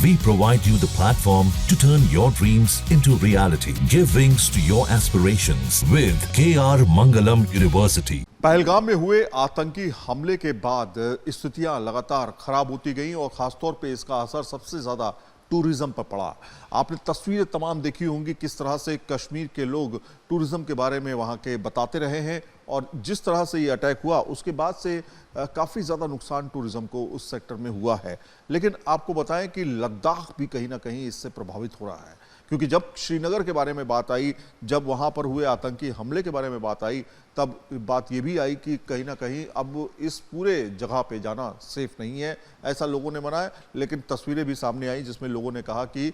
We provide you the platform to turn your dreams into reality. Give wings to your aspirations with KR Mangalam University. Pahalgam में हुए आतंकी हमले के बाद स्थितियां लगातार खराब होती गईं और खासतौर पे इसका असर सबसे ज्यादा टूरिज्म पर पड़ा। आपने तस्वीरें तमाम देखी होंगी किस तरह से कश्मीर के लोग टूरिज्म के बारे में वहां के बताते रहे हैं और जिस तरह से ये अटैक हुआ उसके बाद से काफ़ी ज़्यादा नुकसान टूरिज्म को उस सेक्टर में हुआ है। लेकिन आपको बताएं कि लद्दाख भी कहीं ना कहीं इससे प्रभावित हो रहा है, क्योंकि जब श्रीनगर के बारे में बात आई, जब वहाँ पर हुए आतंकी हमले के बारे में बात आई, तब बात ये भी आई कि कहीं ना कहीं अब इस पूरे जगह पे जाना सेफ नहीं है, ऐसा लोगों ने मनाया। लेकिन तस्वीरें भी सामने आई जिसमें लोगों ने कहा कि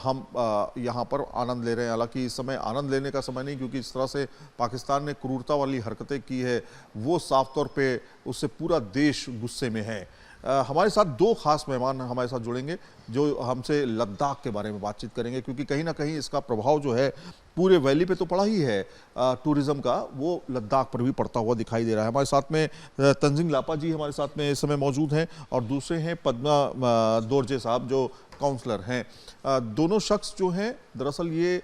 हम यहाँ पर आनंद ले रहे हैं। हालांकि इस समय आनंद लेने का समय नहीं, क्योंकि इस तरह से पाकिस्तान ने क्रूरता वाली हरकतें की है, वो साफ तौर पे उससे पूरा देश गुस्से में है। हमारे साथ दो खास मेहमान हमारे साथ जुड़ेंगे जो हमसे लद्दाख के बारे में बातचीत करेंगे, क्योंकि कहीं ना कहीं इसका प्रभाव जो है पूरे वैली पे तो पड़ा ही है, टूरिज्म का वो लद्दाख पर भी पड़ता हुआ दिखाई दे रहा है। हमारे साथ में तंजिंग लापा जी हमारे साथ में इस समय मौजूद हैं और दूसरे हैं पद्मा दोरजे साहब जो काउंसलर हैं। दोनों शख्स जो हैं दरअसल ये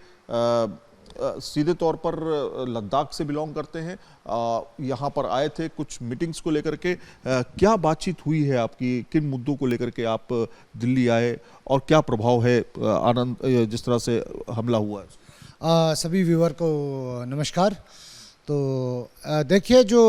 सीधे तौर पर लद्दाख से बिलोंग करते हैं, यहाँ पर आए थे कुछ मीटिंग्स को लेकर के। क्या बातचीत हुई है आपकी, किन मुद्दों को लेकर के आप दिल्ली आए और क्या प्रभाव है आनंद जिस तरह से हमला हुआ है? सभी व्यूअर को नमस्कार। तो देखिए, जो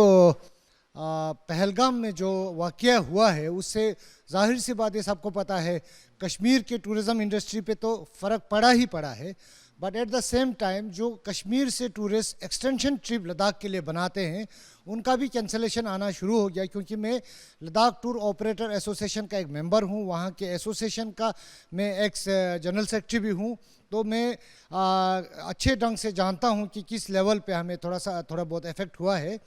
पहलगाम में जो वाक़या हुआ है उससे जाहिर सी बात है, सबको पता है कश्मीर के टूरिज़्म इंडस्ट्री पे तो फ़र्क पड़ा ही पड़ा है। But at the same time जो कश्मीर से टूरिस्ट एक्सटेंशन ट्रिप लद्दाख के लिए बनाते हैं उनका भी कैंसलेशन आना शुरू हो गया, क्योंकि मैं लद्दाख टूर ऑपरेटर एसोसिएशन का एक मेंबर हूं, वहां के एसोसिएशन का मैं एक्स जनरल सेक्रेटरी भी हूं। तो मैं अच्छे ढंग से जानता हूं कि किस लेवल पे हमें थोड़ा बहुत इफेक्ट हुआ है।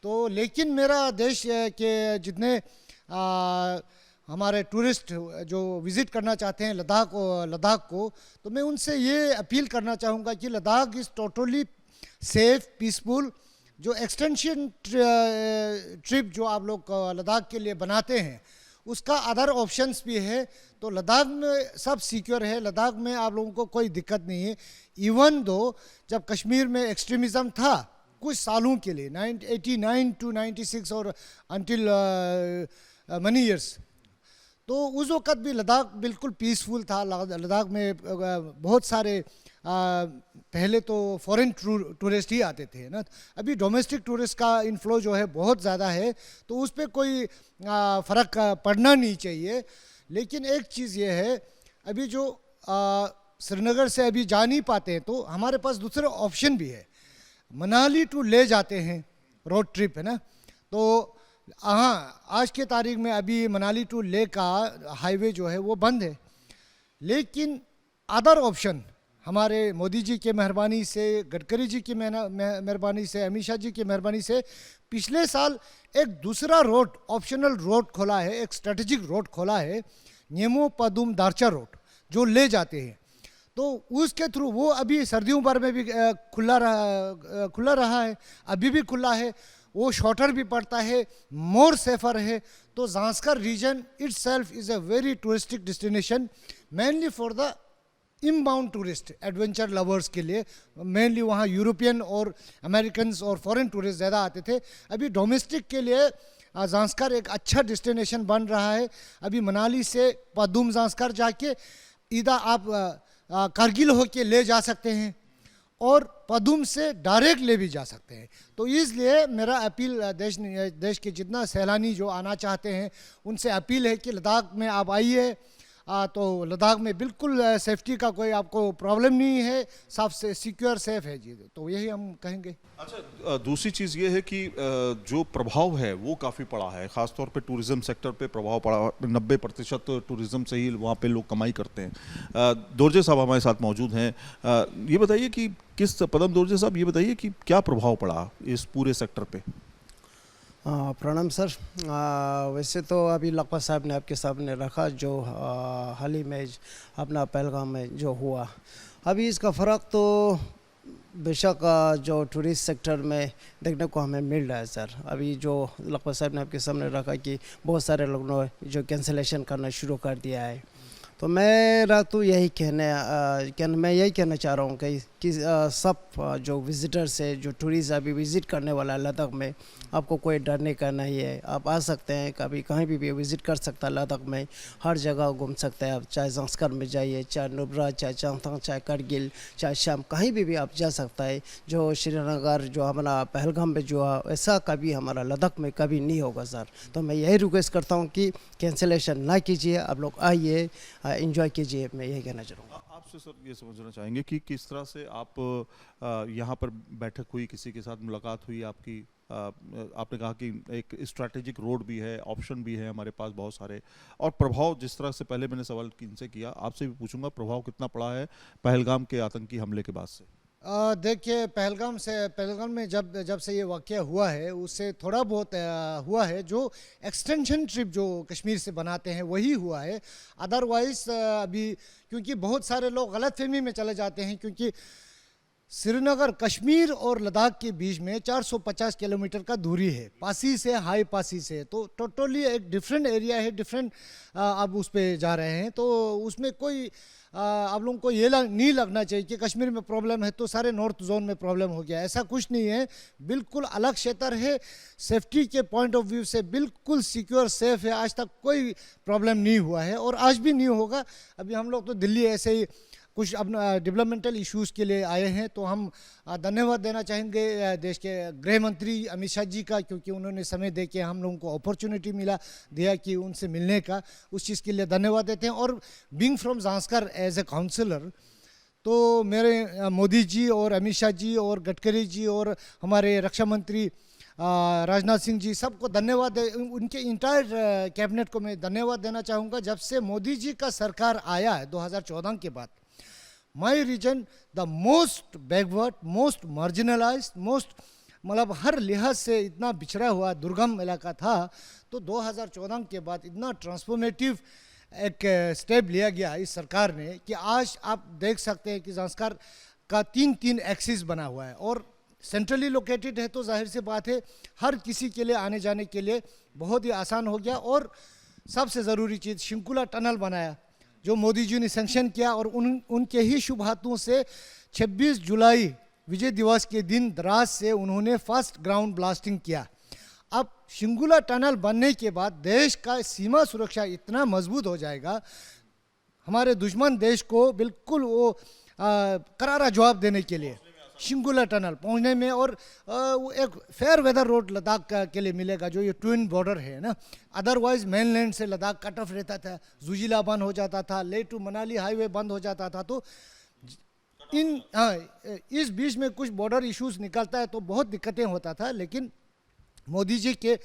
तो लेकिन मेरा देश के जितने हमारे टूरिस्ट जो विज़िट करना चाहते हैं लद्दाख को, तो मैं उनसे ये अपील करना चाहूँगा कि Ladakh is totally safe peaceful. जो एक्सटेंशन ट्रिप जो आप लोग लद्दाख के लिए बनाते हैं उसका अदर ऑप्शंस भी है, तो लद्दाख में सब सिक्योर है, लद्दाख में आप लोगों को कोई दिक्कत नहीं है। इवन दो जब कश्मीर में एक्सट्रीमिज़म था कुछ सालों के लिए 1989 to 96 और अंटिल मनी ईयर्स, तो उस वक़्त भी लद्दाख बिल्कुल पीसफुल था। लद्दाख में बहुत सारे पहले तो फॉरेन टूरिस्ट ही आते थे ना, अभी डोमेस्टिक टूरिस्ट का इनफ्लो जो है बहुत ज़्यादा है, तो उस पर कोई फ़र्क पड़ना नहीं चाहिए। लेकिन एक चीज़ ये है, अभी जो श्रीनगर से अभी जा नहीं पाते हैं तो हमारे पास दूसरा ऑप्शन भी है, मनाली टू ले जाते हैं, रोड ट्रिप है ना। तो हाँ, आज के तारीख में अभी मनाली टू लेह का हाईवे जो है वो बंद है, लेकिन अदर ऑप्शन हमारे मोदी जी के मेहरबानी से, गडकरी जी की मेहरबानी से, अमित शाह जी की मेहरबानी से पिछले साल एक दूसरा रोड, ऑप्शनल रोड खोला है, एक स्ट्रेटेजिक रोड खोला है, नेमो पदुम दारचा रोड, जो ले जाते हैं। तो उसके थ्रू वो अभी सर्दियों भर में भी खुला रहा है, अभी भी खुला है, वो शॉर्टर भी पड़ता है, मोर सेफर है। तो Zanskar region itself is a very touristic destination, mainly for the inbound tourist, adventure lovers के लिए। मेनली वहाँ यूरोपियन और अमेरिकन्स और फॉरेन टूरिस्ट ज़्यादा आते थे। अभी डोमेस्टिक के लिए ज़ांस्कर एक अच्छा डेस्टिनेशन बन रहा है। अभी मनाली से पदुम ज़ांस्कर जाके इधर आप कारगिल होके ले जा सकते हैं और पदुम से डायरेक्ट ले भी जा सकते हैं। तो इसलिए मेरा अपील देश के जितना सैलानी जो आना चाहते हैं उनसे अपील है कि लद्दाख में आप आइए। तो लद्दाख में बिल्कुल सेफ्टी का कोई आपको प्रॉब्लम नहीं है, साफ से सिक्योर सेफ है जी। तो यही हम कहेंगे। अच्छा, दूसरी चीज़ ये है कि जो प्रभाव है वो काफ़ी पड़ा है, ख़ासतौर पे टूरिज़्म सेक्टर पे प्रभाव पड़ा। 90% टूरिज़्म से ही वहाँ पे लोग कमाई करते हैं। दोरजे साहब हमारे साथ मौजूद हैं। ये बताइए कि पदम दोरजे साहब, ये बताइए कि क्या प्रभाव पड़ा इस पूरे सेक्टर पे? प्रणाम सर। वैसे तो अभी लखपत साहब ने आपके सामने रखा जो हाल ही में अपना पहलगाम में जो हुआ, अभी इसका फ़र्क तो बेशक जो टूरिस्ट सेक्टर में देखने को हमें मिल रहा है सर। अभी जो लखपत साहब ने आपके सामने रखा कि बहुत सारे लोगों ने जो कैंसलेशन करना शुरू कर दिया है, तो मेरा तो यही मैं यही कहना चाह रहा हूँ कि सब जो विज़िटर्स है, जो टूरिस्ट अभी विज़िट करने वाला है लद्दाख में, आपको कोई डरने का नहीं है। आप आ सकते हैं, कभी कहीं भी विज़िट कर सकता है लद्दाख में, हर जगह घूम सकते हैं आप। चाहे ज़ंस्कर में जाइए, चाहे नुब्रा, चाहे चांगथंग, चाहे करगिल, चाहे शाम, कहीं भी आप जा सकता है। जो श्रीनगर, जो हमारा पहलगाम में जो है, ऐसा कभी हमारा लद्दाख में कभी नहीं होगा सर। तो मैं यही रिक्वेस्ट करता हूँ कि कैंसिलेशन ना कीजिए, आप लोग आइए, एंजॉय कीजिए। मैं यही कहना चाहूँगा। आपसे सर ये समझना चाहेंगे कि किस तरह से आप यहाँ पर बैठक हुई, किसी के साथ मुलाकात हुई आपकी? आपने कहा कि एक स्ट्रैटेजिक रोड भी है, ऑप्शन भी है हमारे पास बहुत सारे, और प्रभाव जिस तरह से पहले मैंने सवाल इनसे किया, आपसे भी पूछूंगा प्रभाव कितना पड़ा है पहलगाम के आतंकी हमले के बाद से? देखिए, पहलगाम में जब से ये वाक़या हुआ है, उससे थोड़ा बहुत हुआ है। जो एक्सटेंशन ट्रिप जो कश्मीर से बनाते हैं वही हुआ है। अदरवाइज़ अभी क्योंकि बहुत सारे लोग गलतफहमी में चले जाते हैं, क्योंकि श्रीनगर, कश्मीर और लद्दाख के बीच में 450 किलोमीटर का दूरी है, पासी से, हाई पासी से। तो टोटली एक डिफरेंट एरिया है, डिफरेंट अब उस पर जा रहे हैं। तो उसमें कोई आप लोगों को ये नहीं लगना चाहिए कि कश्मीर में प्रॉब्लम है तो सारे नॉर्थ जोन में प्रॉब्लम हो गया, ऐसा कुछ नहीं है। बिल्कुल अलग क्षेत्र है, सेफ्टी के पॉइंट ऑफ व्यू से बिल्कुल सिक्योर, सेफ है। आज तक कोई प्रॉब्लम नहीं हुआ है और आज भी नहीं होगा। अभी हम लोग तो दिल्ली ऐसे ही कुछ अपना डेवलपमेंटल इश्यूज़ के लिए आए हैं, तो हम धन्यवाद देना चाहेंगे देश के गृह मंत्री अमित शाह जी का, क्योंकि उन्होंने समय दे के हम लोगों को अपॉर्चुनिटी दिया कि उनसे मिलने का, उस चीज़ के लिए धन्यवाद देते हैं। और being from Zanskar as a counsellor, तो मेरे मोदी जी और अमित शाह जी और गडकरी जी और हमारे रक्षा मंत्री राजनाथ सिंह जी, सबको धन्यवाद, उनके इंटायर कैबिनेट को मैं धन्यवाद देना चाहूँगा। जब से मोदी जी का सरकार आया है 2014 के बाद, my region the most backward, most marginalise, most मतलब हर लिहाज से इतना बिछड़ा हुआ दुर्गम इलाका था। तो 2014 के बाद इतना ट्रांसफॉर्मेटिव एक स्टेप लिया गया इस सरकार ने कि आज आप देख सकते हैं कि ज़ांस्कर का 3 एक्सिस बना हुआ है और सेंट्रली लोकेटेड है। तो जाहिर सी बात है हर किसी के लिए आने जाने के लिए बहुत ही आसान हो गया। और सबसे ज़रूरी चीज़, शिंकुला टनल बनाया जो मोदी जी ने सैंक्शन किया, और उनके ही शुभ हाथों से 26 जुलाई विजय दिवस के दिन द्रास से उन्होंने फर्स्ट ग्राउंड ब्लास्टिंग किया। अब शिंकुला टनल बनने के बाद देश का सीमा सुरक्षा इतना मजबूत हो जाएगा, हमारे दुश्मन देश को बिल्कुल वो करारा जवाब देने के लिए शिंकुला टनल पहुंचने में। और वो एक फेयर वेदर रोड लद्दाख के लिए मिलेगा, जो ये ट्विन बॉर्डर है ना। अदरवाइज मेनलैंड से लद्दाख कट ऑफ रहता था, जुजिला बंद हो जाता था, ले टू मनाली हाईवे बंद हो जाता था। तो इस बीच में कुछ बॉर्डर इश्यूज निकलता है तो बहुत दिक्कतें होता था, लेकिन मोदी जी के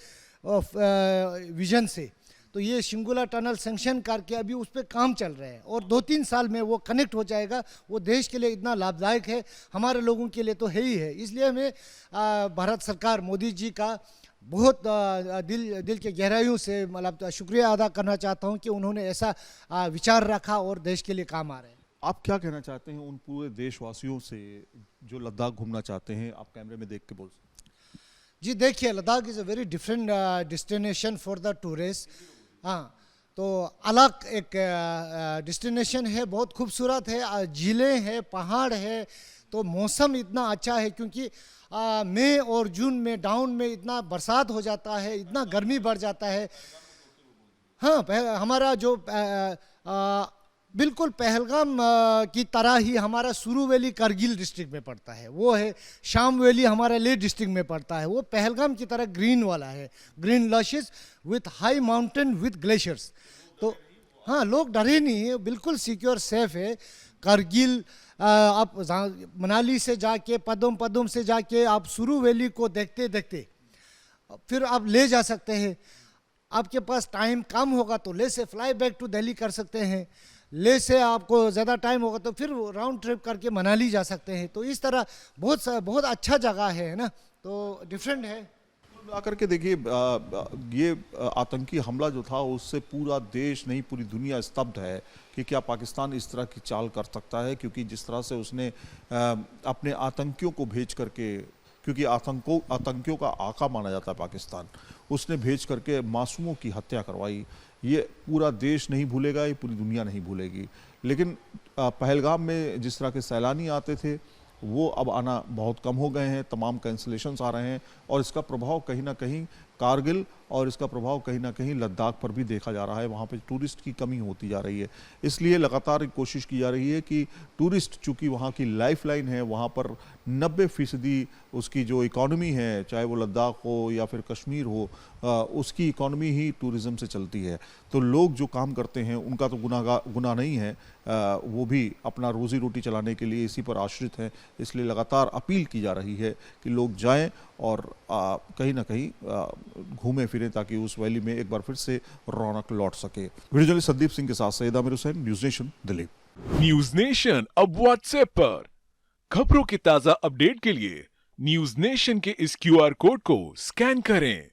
विजन से तो ये शिंकुला टनल सैंक्शन करके अभी उस पर काम चल रहा है और 2-3 साल में वो कनेक्ट हो जाएगा। वो देश के लिए इतना लाभदायक है, हमारे लोगों के लिए तो है ही है। इसलिए मैं भारत सरकार मोदी जी का बहुत दिल के गहराइयों से मतलब शुक्रिया अदा करना चाहता हूँ कि उन्होंने ऐसा विचार रखा और देश के लिए काम आ रहे हैं। आप क्या कहना चाहते हैं उन पूरे देशवासियों से जो लद्दाख घूमना चाहते हैं? आप कैमरे में देख के बोल सकते हैं। जी देखिए, Ladakh is a very different destination for the tourist. हाँ, तो अलग एक डेस्टिनेशन है, बहुत खूबसूरत है, झीलें हैं, पहाड़ है। तो मौसम इतना अच्छा है क्योंकि मई और जून में डाउन में इतना बरसात हो जाता है, इतना गर्मी बढ़ जाता है। हाँ, हमारा जो बिल्कुल पहलगाम की तरह ही हमारा सुरू वैली करगिल डिस्ट्रिक्ट में पड़ता है, वो है शाम वैली हमारा ले डिस्ट्रिक्ट में पड़ता है। वो पहलगाम की तरह ग्रीन वाला है, green lushes with high mountain with glaciers. तो हाँ, लोग डरे नहीं है, बिल्कुल सिक्योर सेफ है। करगिल आप मनाली से जाके पदम से जाके आप सुरू वैली को देखते देखते फिर आप ले जा सकते हैं। आपके पास टाइम कम होगा तो ले से फ्लाई बैक टू दिल्ली कर सकते हैं, ले से आपको ज़्यादा टाइम होगा तो फिर राउंड ट्रिप करके मनाली जा सकते हैं। तो इस तरह बहुत अच्छा जगह है ना, तो डिफरेंट है। आकर के देखिए, ये आतंकी हमला जो था उससे पूरा देश नहीं पूरी दुनिया स्तब्ध है कि क्या पाकिस्तान इस तरह की चाल कर सकता है। क्योंकि जिस तरह से उसने अपने आतंकियों को भेज करके, क्योंकि आतंकियों का आका माना जाता है पाकिस्तान, उसने भेज करके मासूमों की हत्या करवाई। ये पूरा देश नहीं भूलेगा, ये पूरी दुनिया नहीं भूलेगी। लेकिन पहलगाम में जिस तरह के सैलानी आते थे वो अब आना बहुत कम हो गए हैं, तमाम कैंसलेशंस आ रहे हैं और इसका प्रभाव कहीं ना कहीं कारगिल और इसका प्रभाव कहीं ना कहीं लद्दाख पर भी देखा जा रहा है। वहाँ पे टूरिस्ट की कमी होती जा रही है, इसलिए लगातार कोशिश की जा रही है कि टूरिस्ट चूँकि वहाँ की लाइफलाइन है, वहाँ पर 90% उसकी जो इकॉनमी है, चाहे वो लद्दाख हो या फिर कश्मीर हो, उसकी इकॉनमी ही टूरिज़्म से चलती है। तो लोग जो काम करते हैं उनका तो गुनाह नहीं है, वो भी अपना रोज़ी रोटी चलाने के लिए इसी पर आश्रित हैं। इसलिए लगातार अपील की जा रही है कि लोग जाएं और कहीं ना कहीं घूमें फिरें ताकि उस वैली में एक बार फिर से रौनक लौट सके। वीडियो जर्नलिस्ट संदीप सिंह के साथ Syed Aamir Hussain, news nation, Delhi. News nation अब व्हाट्सएप पर खबरों के ताजा अपडेट के लिए न्यूज नेशन के इस QR कोड को स्कैन करें।